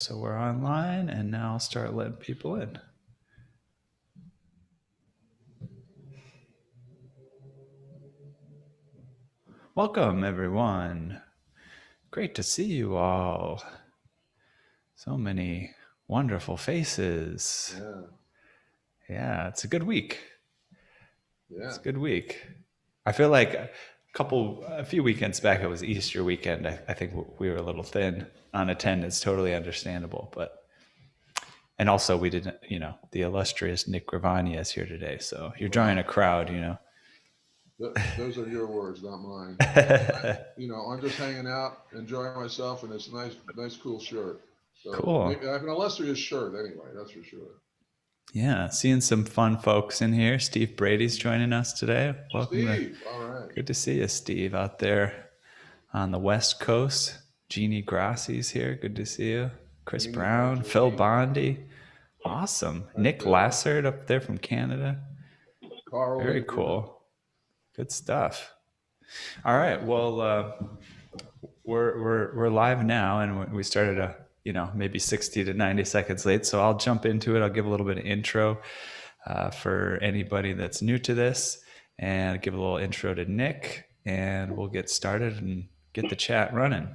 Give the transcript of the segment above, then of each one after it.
So we're online, and now I'll start letting people in. Welcome, everyone. Great to see you all. So many wonderful faces. Yeah, it's a good week. Yeah. It's a good week. I feel like a few weekends back, it was Easter weekend. I think we were a little thin on attendance, totally understandable. And also we didn't, the illustrious Nick Gravagna is here today. So you're drawing a crowd, Those are your words, not mine. I'm just hanging out, enjoying myself in this nice, cool shirt. So Cool. maybe I have an illustrious shirt anyway. That's for sure. Yeah, seeing some fun folks in here. Steve Brady's joining us today. Welcome to. Steve, all right. Good to see you, Steve, out there on the West Coast. Jeannie Grassi's here. Good to see you. Chris Jeannie, Brown, Phil Jeannie. Bondi. Awesome. Hi, Nick Phil. Lassard up there from Canada. Carl, Very yeah. cool. Good stuff. All right. Well, we're live now, and we started maybe 60 to 90 seconds late. So I'll jump into it. I'll give a little bit of intro for anybody that's new to this, and give a little intro to Nick, and we'll get started and get the chat running.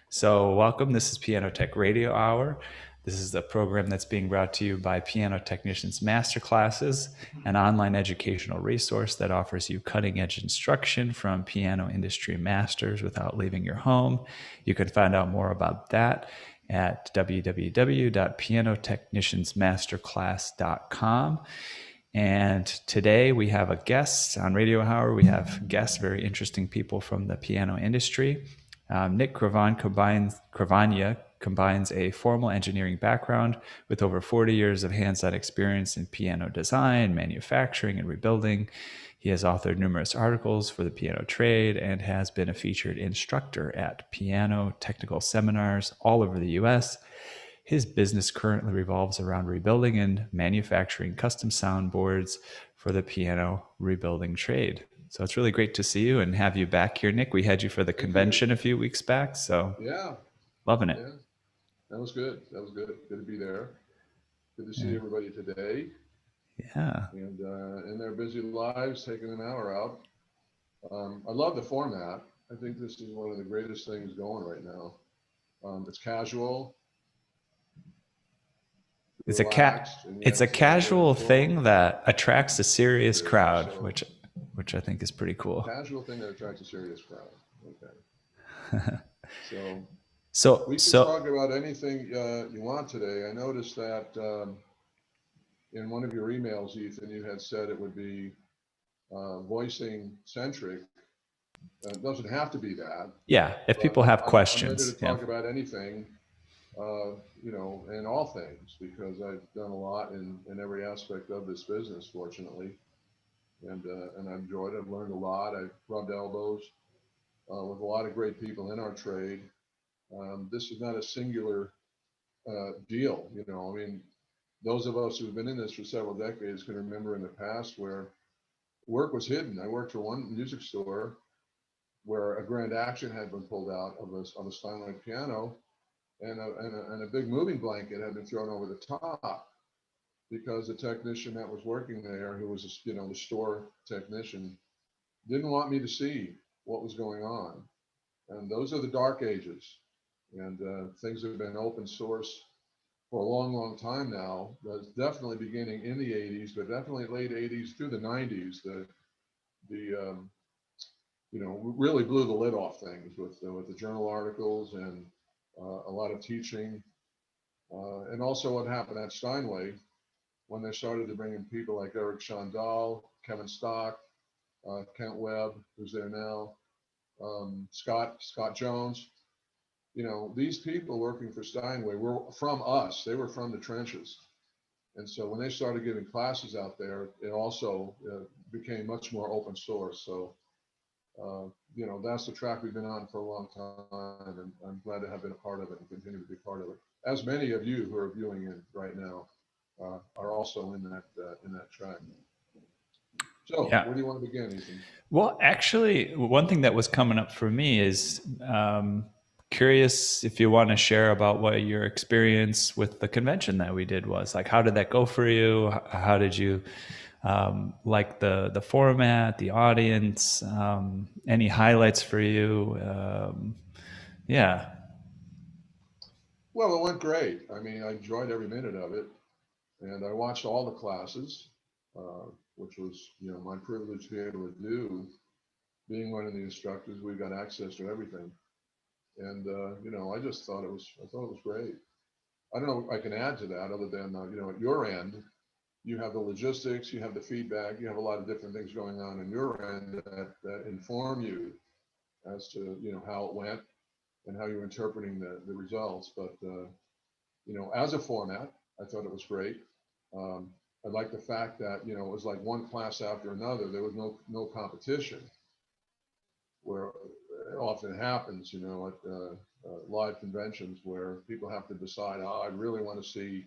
So welcome. This is Piano Tech Radio Hour. This is a program that's being brought to you by Piano Technicians Masterclasses, an online educational resource that offers you cutting-edge instruction from piano industry masters without leaving your home. You can find out more about that at www.pianotechniciansmasterclass.com. And today we have a guest on Radio Hour. We have guests, very interesting people from the piano industry. Nick Gravagna combines a formal engineering background with over 40 years of hands-on experience in piano design, manufacturing, and rebuilding. He has authored numerous articles for the piano trade and has been a featured instructor at piano technical seminars all over the U.S. His business currently revolves around rebuilding and manufacturing custom soundboards for the piano rebuilding trade. So it's really great to see you and have you back here, Nick. We had you for the convention a few weeks back, so Yeah. loving it. Yeah. That was good. Good to be there. Good to see everybody today. Yeah. And in their busy lives, taking an hour out. I love the format. I think this is one of the greatest things going right now. It's casual. It's Relaxed, a casual thing that attracts a serious crowd, so, which I think is pretty cool. Casual thing that attracts a serious crowd. Okay. So we can talk about anything you want today. I noticed that in one of your emails, Ethan, you had said it would be voicing centric. It doesn't have to be that. Yeah, if people have questions. I'm ready to talk about anything, in all things, because I've done a lot in every aspect of this business, fortunately. And I've enjoyed it. I've learned a lot. I've rubbed elbows with a lot of great people in our trade. This is not a singular deal. Those of us who've been in this for several decades can remember in the past where work was hidden. I worked for one music store where a grand action had been pulled out of a Steinway piano, and a big moving blanket had been thrown over the top because the technician that was working there, who was the store technician, didn't want me to see what was going on. And those are the dark ages. And things have been open source for a long time now. That's definitely beginning in the 80s, but definitely late 80s through the 90s. Really blew the lid off things with the journal articles and a lot of teaching. And also what happened at Steinway when they started to bring in people like Eric Shondal, Kevin Stock, Kent Webb, who's there now, Scott Jones. These people working for Steinway were from us. They were from the trenches. And so when they started giving classes out there, it also became much more open source. So, that's the track we've been on for a long time. And I'm glad to have been a part of it and continue to be part of it. As many of you who are viewing it right now are also in that track. So yeah. Where do you want to begin, Ethan? Well, actually, one thing that was coming up for me is curious if you want to share about what your experience with the convention that we did was like. How did that go for you? How did you like the format, the audience? Any highlights for you? Yeah. Well, it went great. I mean, I enjoyed every minute of it, and I watched all the classes, which was, my privilege to be able to do. Being one of the instructors, we've got access to everything, and I just thought I thought it was great. I don't know what I can add to that other than, at your end, you have the logistics, you have the feedback, you have a lot of different things going on in your end that inform you as to, how it went and how you're interpreting the results. But, as a format, I thought it was great. I like the fact that, it was like one class after another. There was no competition, where it often happens, at live conventions where people have to decide, oh, I really want to see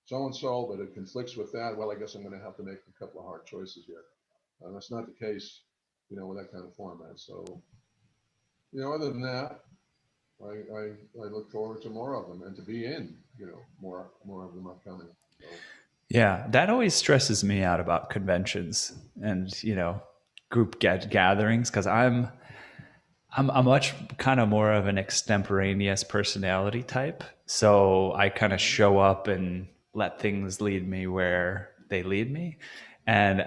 so-and-so, but it conflicts with that. Well, I guess I'm going to have to make a couple of hard choices here. That's not the case, with that kind of format. So, other than that, I look forward to more of them and to be in, more of them upcoming. So. Yeah, that always stresses me out about conventions and group gatherings, because I'm a much kind of more of an extemporaneous personality type. So I kind of show up and let things lead me where they lead me. And,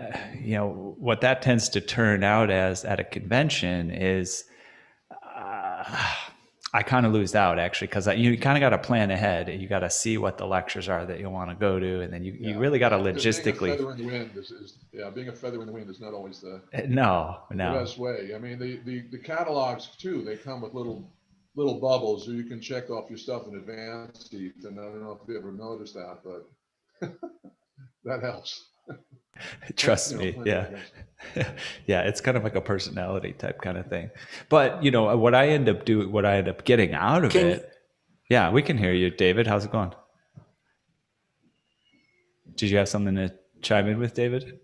what that tends to turn out as at a convention is I kind of lose out, actually, because you kind of got to plan ahead. You got to see what the lectures are that you want to go to. And then you really got to logistically. Being a feather in the wind being a feather in the wind is not always the best way. I mean, the catalogs too, they come with little bubbles so you can check off your stuff in advance. And I don't know if you ever noticed that, but that helps. Trust me. Yeah. Yeah. It's kind of like a personality type kind of thing. But what I end up getting out of it. Yeah, we can hear you, David. How's it going? Did you have something to chime in with, David?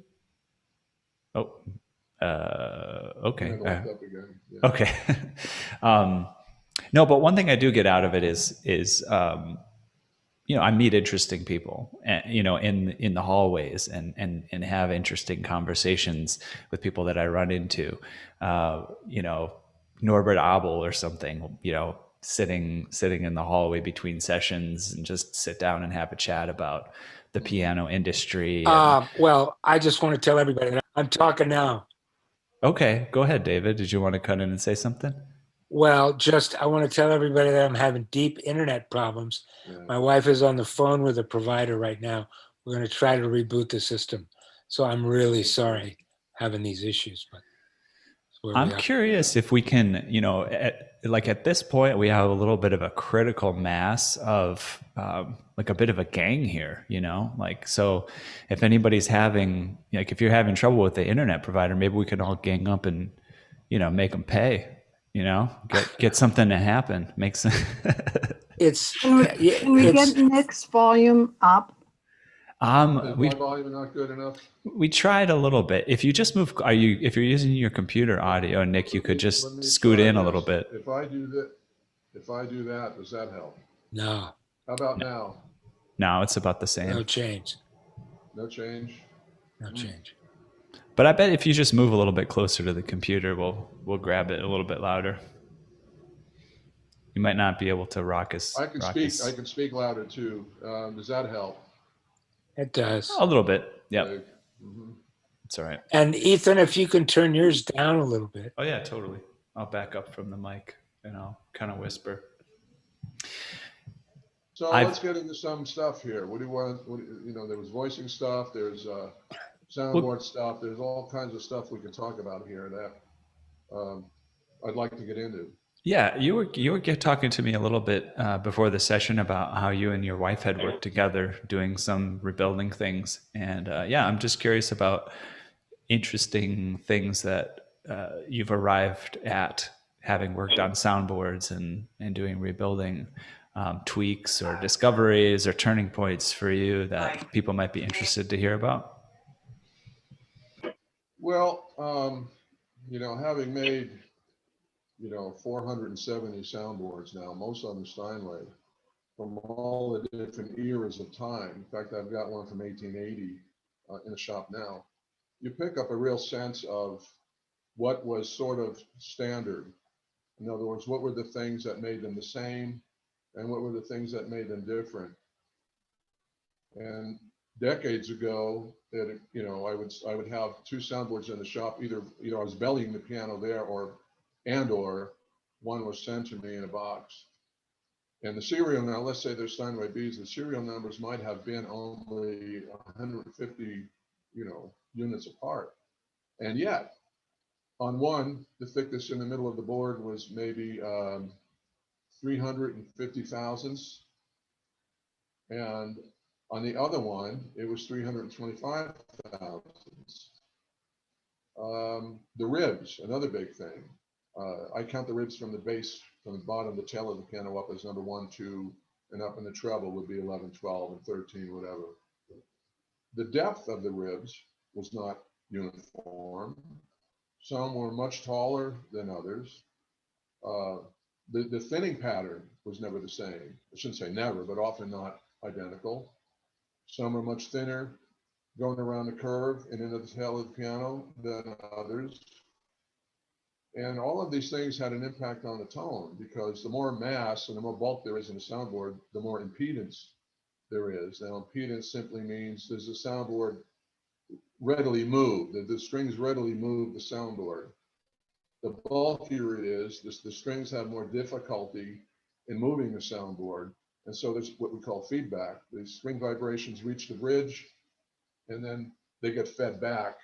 Oh, okay. Okay. No, but one thing I do get out of it is I meet interesting people, in the hallways and have interesting conversations with people that I run into. Norbert Abel or something, sitting in the hallway between sessions and just sit down and have a chat about the piano industry. Well, I just want to tell everybody that I'm talking now. Okay, go ahead, David. Did you want to cut in and say something? Well, I want to tell everybody that I'm having deep internet problems. Yeah. My wife is on the phone with a provider right now. We're going to try to reboot the system. So I'm really sorry having these issues, but I'm curious if we can, at this point, we have a little bit of a critical mass of like a bit of a gang here, so if anybody's having, if you're having trouble with the internet provider, maybe we can all gang up and, make them pay. Get something to happen. Makes sense. Can we get Nick's volume up? Is my volume not good enough? We tried a little bit. If you just move, if you're using your computer audio, Nick, you could just scoot in a little bit. If I do that, does that help? No. How about now? No, it's about the same. No change. No change. No change. But I bet if you just move a little bit closer to the computer, we'll grab it a little bit louder. You might not be able to rock us. I can speak louder too. Does that help? It does. A little bit. Yeah. Mm-hmm. It's all right. And Ethan, if you can turn yours down a little bit. Oh yeah, totally. I'll back up from the mic and I'll kind of whisper. So let's get into some stuff here. What do you want? There was voicing stuff. There's soundboard stuff. There's all kinds of stuff we can talk about here that I'd like to get into. Yeah, you were talking to me a little bit before the session about how you and your wife had worked together doing some rebuilding things, and I'm just curious about interesting things that you've arrived at having worked on soundboards and doing rebuilding, tweaks or discoveries or turning points for you that people might be interested to hear about. Well, having made you know, 470 soundboards now, most of them Steinway, from all the different eras of time. In fact, I've got one from 1880 in the shop now. You pick up a real sense of what was sort of standard. In other words, what were the things that made them the same, and what were the things that made them different? And decades ago, that you know, I would have two soundboards in the shop. Either I was bellying the piano there, or one was sent to me in a box. And the serial now, let's say there's Steinway Bs, the serial numbers might have been only 150, you know, units apart. And yet, on one, the thickness in the middle of the board was maybe 350 thousandths. And on the other one, it was 325 thousandths. The ribs, another big thing. I count the ribs from the bass, from the bottom, the tail of the piano up as number 1, 2, and up in the treble would be 11, 12, and 13, whatever. The depth of the ribs was not uniform. Some were much taller than others. The thinning pattern was never the same. I shouldn't say never, but often not identical. Some are much thinner, going around the curve and into the tail of the piano than others. And all of these things had an impact on the tone, because the more mass and the more bulk there is in a soundboard, the more impedance there is. Now, impedance simply means does the soundboard readily move, that the strings readily move the soundboard. The bulkier it is, the strings have more difficulty in moving the soundboard. And so there's what we call feedback. The string vibrations reach the bridge, and then they get fed back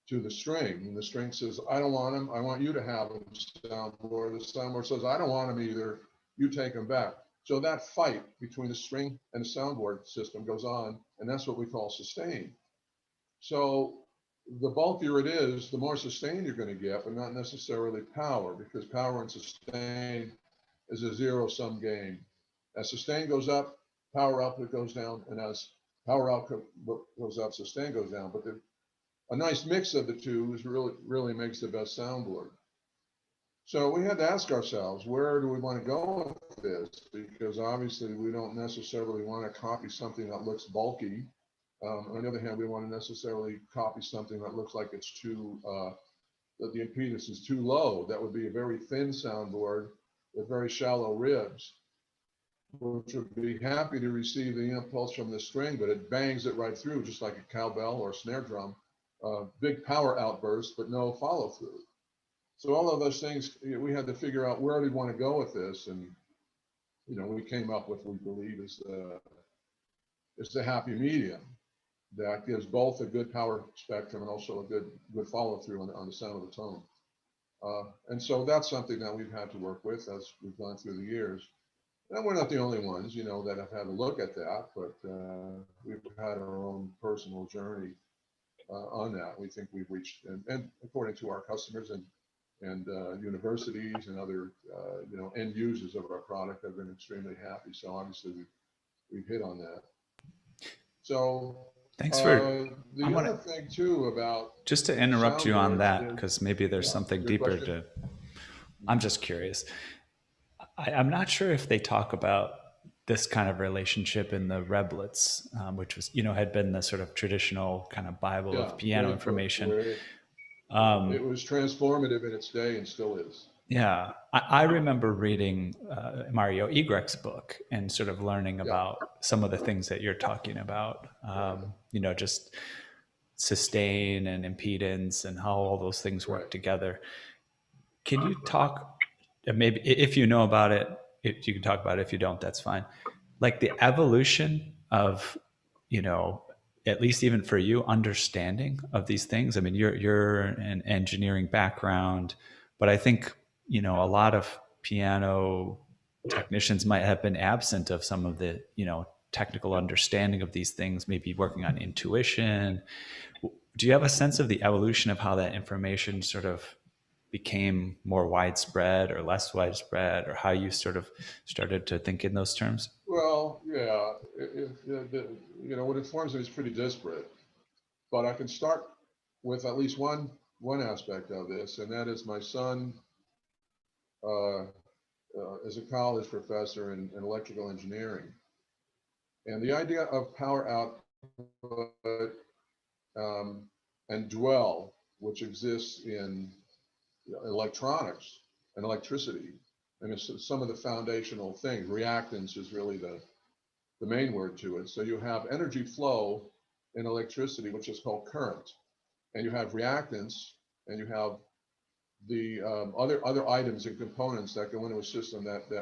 to the string. And the string says, I don't want them. I want you to have them, soundboard. The soundboard says, I don't want them either. You take them back. So that fight between the string and the soundboard system goes on, and that's what we call sustain. So the bulkier it is, the more sustain you're going to get, but not necessarily power, because power and sustain is a zero-sum game. As sustain goes up, power output goes down, and as power output goes up, sustain goes down. But a nice mix of the two is really makes the best soundboard. So we had to ask ourselves, where do we want to go with this? Because obviously we don't necessarily want to copy something that looks bulky. On the other hand, we don't want to necessarily copy something that looks like it's too, that the impedance is too low. That would be a very thin soundboard with very shallow ribs, which would be happy to receive the impulse from the string, but it bangs it right through, just like a cowbell or a snare drum. Big power outburst, but no follow through. So all of those things, we had to figure out where we want to go with this. And, you know, we came up with what we believe is the happy medium that gives both a good power spectrum and also a good follow through on the sound of the tone. And so that's something that we've had to work with as we've gone through the years. And we're not the only ones, you know, that have had to look at that, but we've had our own personal journey on that. We think we've reached, and according to our customers and universities and other, you know, end users of our product have been extremely happy. So obviously we've hit on that. So thanks for the other thing too about, just to interrupt you on that, soundboards because maybe there's something deeper question? I'm just curious. I'm not sure if they talk about this kind of relationship in the Reblets, which was, you know, had been the sort of traditional kind of Bible of piano information. It was transformative in its day and still is. Yeah, I remember reading Mario Egrek's book and sort of learning about some of the things that you're talking about, you know, just sustain and impedance and how all those things work together. Can you talk, maybe if you know about it, if you can talk about it, if you don't, that's fine. Like the evolution of, you know, at least even for you, understanding of these things. I mean, you're an engineering background, but I think, you know, a lot of piano technicians might have been absent of some of the, you know, technical understanding of these things, maybe working on intuition. Do you have a sense of the evolution of how that information sort of became more widespread or less widespread, or how you sort of started to think in those terms? Well, yeah, you know, what informs me is pretty disparate, but I can start with at least one aspect of this, and that is my son as a college professor in electrical engineering. And the idea of power output and dwell, which exists in electronics and electricity, and it's some of the foundational things. Reactance is really the main word to it. So you have energy flow in electricity, which is called current, and you have reactance, and you have the other items and components that go into a system that